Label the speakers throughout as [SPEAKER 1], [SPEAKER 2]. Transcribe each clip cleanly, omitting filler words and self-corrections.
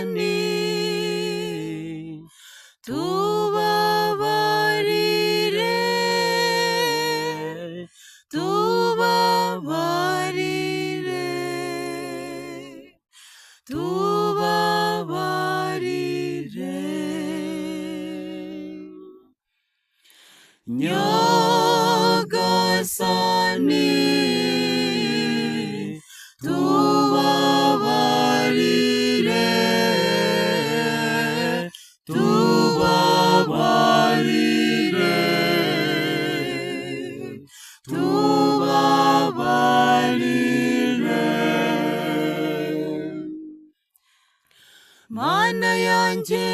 [SPEAKER 1] Nyagasani, tubabarire, tubabarire, tubabarire. Nyagasani, tubabarire, tubabarire, tubabarire. Mana yanjye,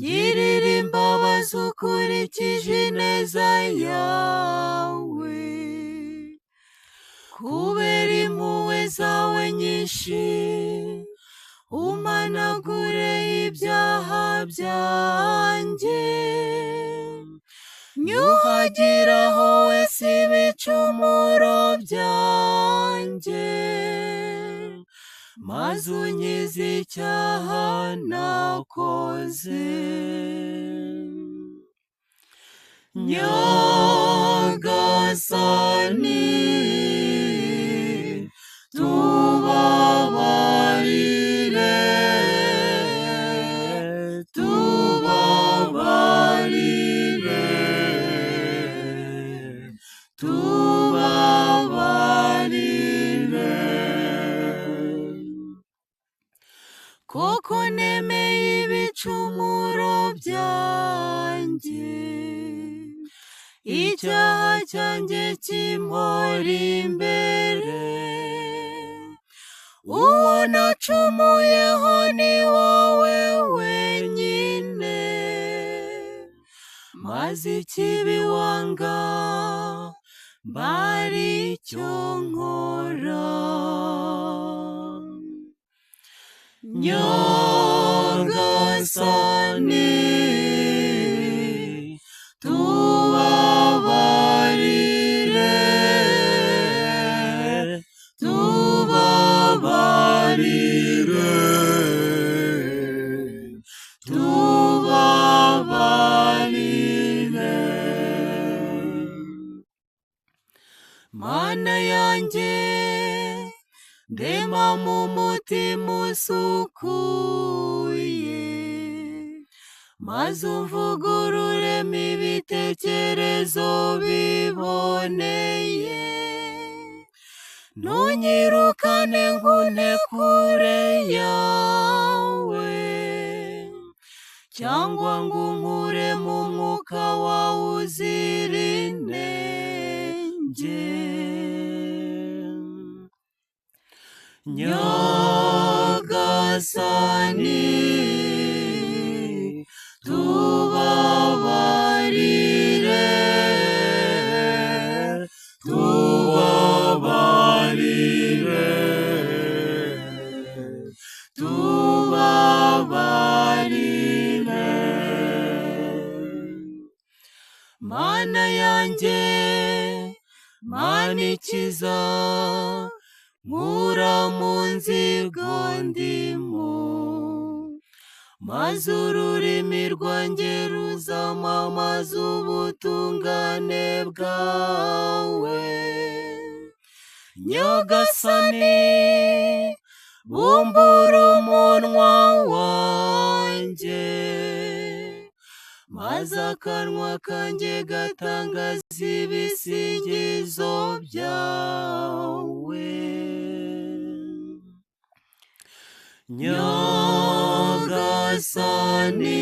[SPEAKER 1] girira imbabazi ukurikije ineza yawe, kubera impuhwe zawe nyinshi, umpanagure ibyaha byanjye, nyuhagiraho wese ibicumuro byanjye, maze unkize icyaha nakoze. Nyagasani, tubabarire, tubabarire, tubabarire. Koko nemeye ibicumuro byanjye, icyaha cyanjye kimpora imbere, uwo nacumuyeho ni wowe wenyine, maze ikibi wanga mbari icyo nkora. Nyagasani, tubabarire, tubabarire, tubabarire. Mana yanjye, ndema mu mutima usukuye, maze umvugururemo ibitekerezo biboneye, ntunyirukane ngunte kure yawe, cyangwa ngo unkure mu mwuka wawe uzira inenge. Nyagasani, tubabarire, tubabarire, tubabarire. Mana yanjye, Mana ikiza, nkura mu nzigo ndimo, maze ururimi rwanjye ruzamamaza ubutungane bwawe. Nyagasani, bumbura umunwa wanjye, maze akanwa kanjye gatangaza ibisingizo byawe. Nyagasani,